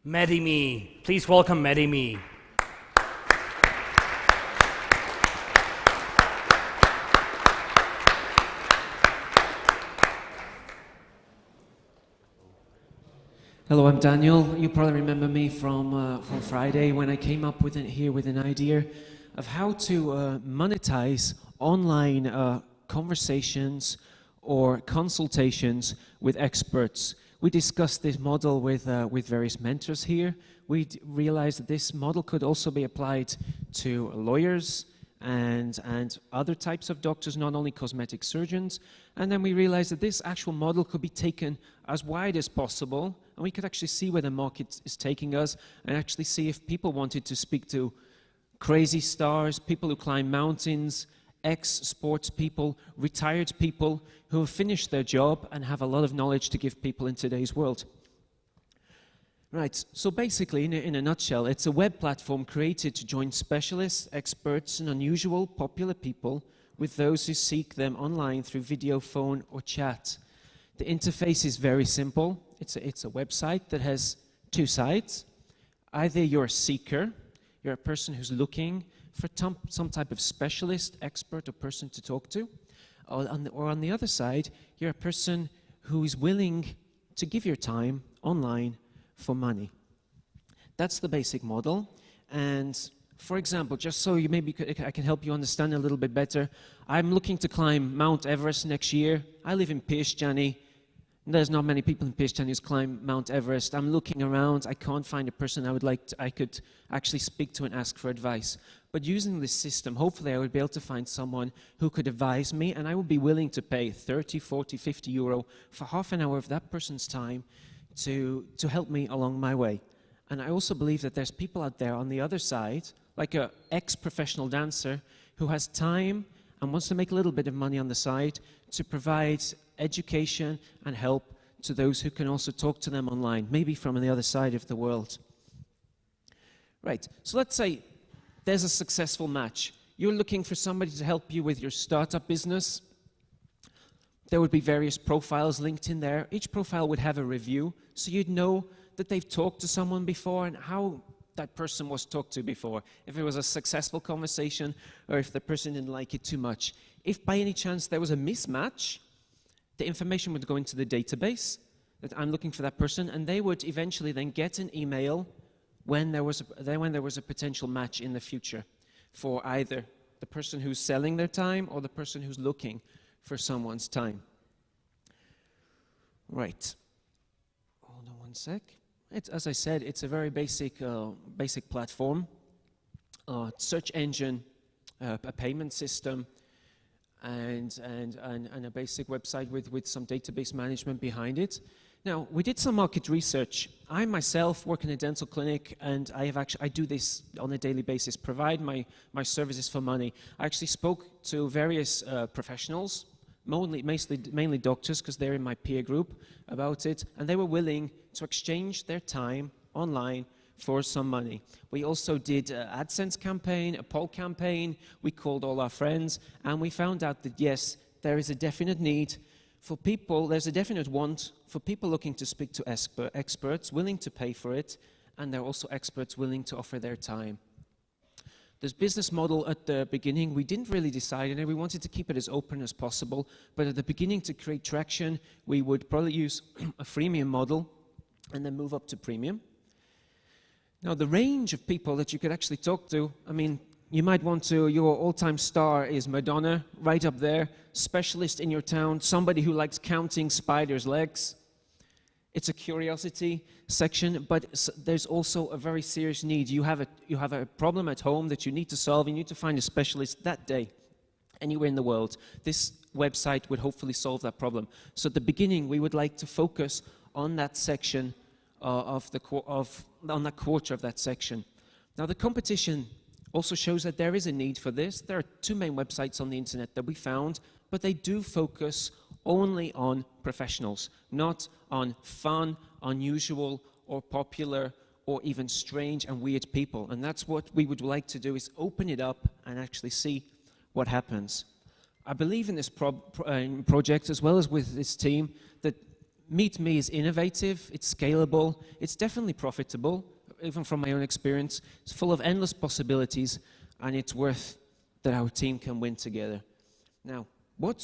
Medimi. Please welcome Medimi. Hello, I'm Daniel. You probably remember me from Friday when I came up with an idea of how to monetize online conversations or consultations with experts. We discussed this model with various mentors here. We realized that this model could also be applied to lawyers and other types of doctors, not only cosmetic surgeons. And then we realized that this actual model could be taken as wide as possible, and we could actually see where the market is taking us and actually see if people wanted to speak to crazy stars, people who climb mountains, ex-sports people, retired people who have finished their job and have a lot of knowledge to give people in today's world. Right, so basically, in a nutshell, it's a web platform created to join specialists, experts, and unusual, popular people with those who seek them online through video, phone, or chat. The interface is very simple. It's a website that has two sides. Either you're a seeker, you're a person who's looking for some type of specialist, expert, or person to talk to, or on the other side, you're a person who is willing to give your time online for money. That's the basic model. And for example, just so you I can help you understand a little bit better, I'm looking to climb Mount Everest next year. I live in Piešťany. There's not many people in Piešťany who climb Mount Everest. I'm looking around. I can't find a person I could actually speak to and ask for advice. But using this system, hopefully I would be able to find someone who could advise me, and I would be willing to pay 30, 40, 50 euro for half an hour of that person's time to help me along my way. And I also believe that there's people out there on the other side, like an ex-professional dancer who has time and wants to make a little bit of money on the side to provide education and help to those who can also talk to them online, maybe from the other side of the world. Right, so let's say there's a successful match. You're looking for somebody to help you with your startup business. There would be various profiles linked in there. Each profile would have a review, so you'd know that they've talked to someone before and how that person was talked to before, if it was a successful conversation or if the person didn't like it too much. If by any chance there was a mismatch, the information would go into the database that I'm looking for that person, and they would eventually then get an email when there was a potential match in the future for either the person who's selling their time or the person who's looking for someone's time. Right. Hold on one sec. As I said, it's a very basic platform, search engine, a payment system, and a basic website with some database management behind it. Now, we did some market research. I myself work in a dental clinic, and I do this on a daily basis, provide my services for money. I actually spoke to various professionals, mainly doctors, because they're in my peer group, about it, and they were willing to exchange their time online for some money. We also did an AdSense campaign, a poll campaign. We called all our friends, and we found out that yes, there is a definite need for people, there's a definite want for people looking to speak to experts, willing to pay for it, and there are also experts willing to offer their time. This business model at the beginning, we didn't really decide, and we wanted to keep it as open as possible, but at the beginning, to create traction, we would probably use a freemium model and then move up to premium. Now, the range of people that you could actually talk to, I mean, you might want to, your all-time star is Madonna, right up there, specialist in your town, somebody who likes counting spiders' legs. It's a curiosity section, but there's also a very serious need. You have a problem at home that you need to solve. You need to find a specialist that day, anywhere in the world. This website would hopefully solve that problem. So at the beginning, we would like to focus on that section on that quarter of that section. Now, the competition also shows that there is a need for this. There are two main websites on the internet that we found, but they do focus only on professionals, not on fun, unusual, or popular, or even strange and weird people. And that's what we would like to do, is open it up and actually see what happens. I believe in this project, as well as with this team, that Meet Me is innovative, it's scalable, it's definitely profitable, even from my own experience. It's full of endless possibilities, and it's worth that our team can win together. Now,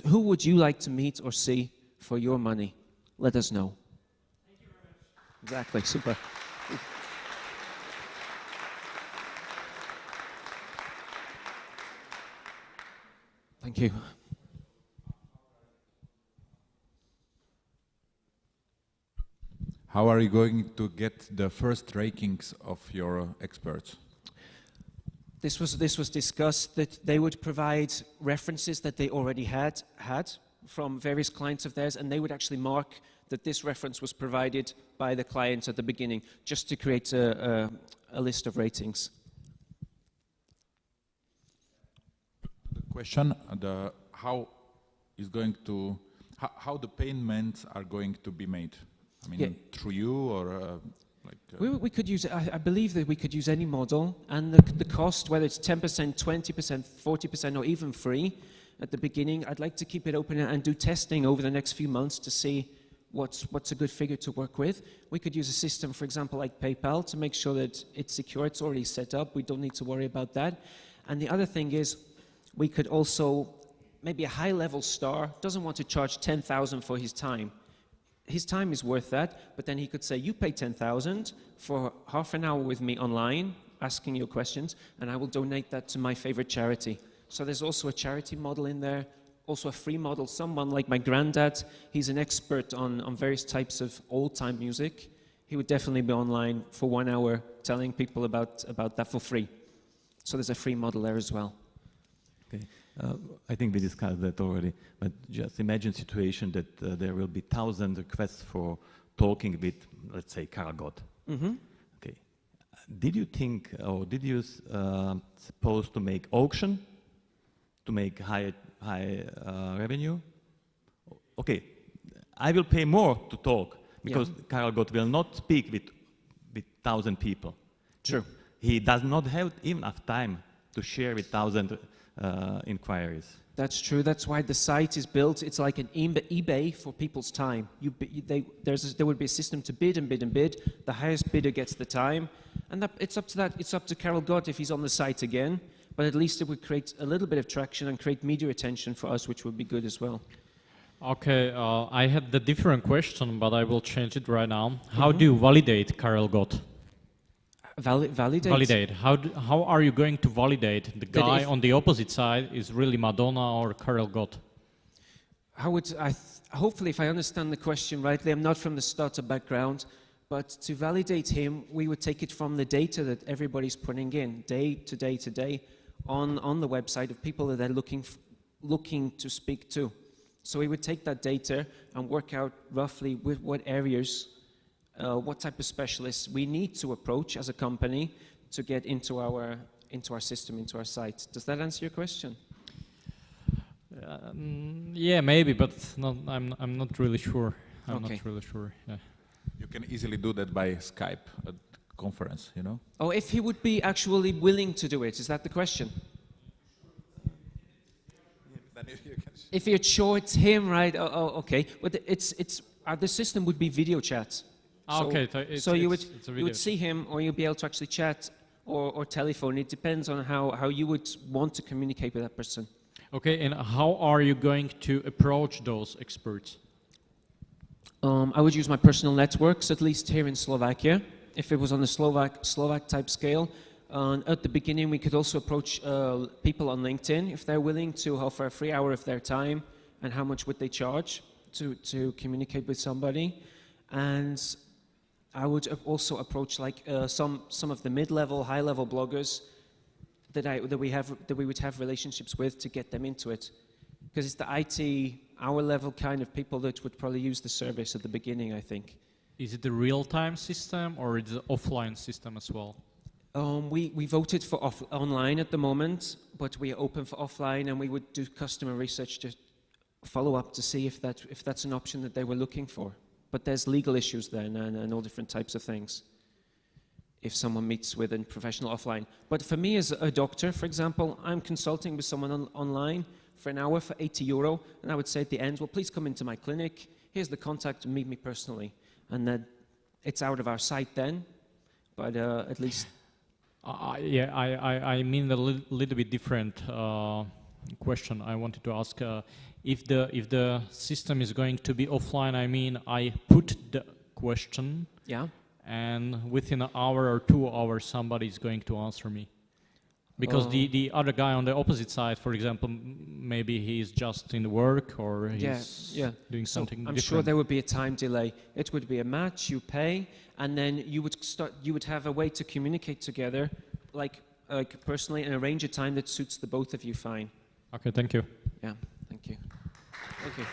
who would you like to meet or see for your money? Let us know. Thank you very much. Exactly, super. Thank you. How are you going to get the first rankings of your experts? This was discussed that they would provide references that they already had from various clients of theirs, and they would actually mark that this reference was provided by the client at the beginning, just to create a list of ratings. The question, how the payments are going to be made? I mean, through you or We could use, I believe that we could use any model, and the cost, whether it's 10%, 20%, 40%, or even free at the beginning, I'd like to keep it open and do testing over the next few months to see what's a good figure to work with. We could use a system, for example, like PayPal, to make sure that it's secure, it's already set up, we don't need to worry about that. And the other thing is, we could also, maybe a high-level star doesn't want to charge 10,000 for his time. His time is worth that, but then he could say, you pay 10,000 for half an hour with me online, asking your questions, and I will donate that to my favorite charity. So there's also a charity model in there, also a free model. Someone like my granddad, he's an expert on various types of old-time music. He would definitely be online for 1 hour telling people about that for free. So there's a free model there as well. Okay. I think we discussed that already, but just imagine a situation that there will be 1,000 requests for talking with, let's say, Karel Gott. Mm-hmm. Okay. Did you think, or did you suppose to make auction to make high revenue? Okay, I will pay more to talk because Karel Gott will not speak with 1,000 people. Sure. He does not have enough time to share with 1,000 inquiries. That's true. That's why the site is built. It's like an eBay for people's time. There would be a system to bid and bid and bid. The highest bidder gets the time, and it's up to Karel Gott if he's on the site again. But at least it would create a little bit of traction and create media attention for us, which would be good as well. Okay, I had the different question, but I will change it right now. How do you validate Karel Gott? Validate? Validate. How are you going to validate the guy on the opposite side is really Madonna or Karel Gott? How would hopefully, if I understand the question rightly, I'm not from the startup background, but to validate him, we would take it from the data that everybody's putting in, day to day to day, on the website of people that they're looking to speak to. So we would take that data and work out roughly with what areas, what type of specialists we need to approach as a company to get into our system, into our site. Does that answer your question? Yeah, maybe, but I'm not really sure. I'm Okay. not really sure. Yeah. You can easily do that by Skype at conference, you know? Oh, if he would be actually willing to do it, is that the question? If you're sure it's him, right? Oh, okay. But the system would be video chat. So you would see him, or you'll be able to actually chat or telephone. It depends on how you would want to communicate with that person. Okay, and how are you going to approach those experts? I would use my personal networks, at least here in Slovakia. If it was on the Slovak type scale, at the beginning we could also approach people on LinkedIn if they're willing to offer a free hour of their time, and how much would they charge to communicate with somebody. And I would also approach like some of the mid-level, high-level bloggers that we would have relationships with to get them into it, because it's the IT, our level kind of people that would probably use the service at the beginning, I think. Is it a real-time system or is it an offline system as well? We voted for online at the moment, but we are open for offline, and we would do customer research to follow up to see if that's an option that they were looking for. But there's legal issues then and all different types of things if someone meets with a professional offline. But for me as a doctor, for example, I'm consulting with someone online for an hour for €80, and I would say at the end, well, please come into my clinic. here's the contact to meet me personally. And then it's out of our sight then, but at least... Yeah, I mean a little bit different question I wanted to ask. If the system is going to be offline, I mean I put the question, Yeah? and within an hour or 2 hours somebody is going to answer me. Because the other guy on the opposite side, for example, maybe he's just in work or he's doing something I'm different. sure there would be a time delay. It would be a match, you pay, and then you would have a way to communicate together, like personally, and arrange a time that suits the both of you fine. Okay, thank you. Yeah, thank you. Thank you.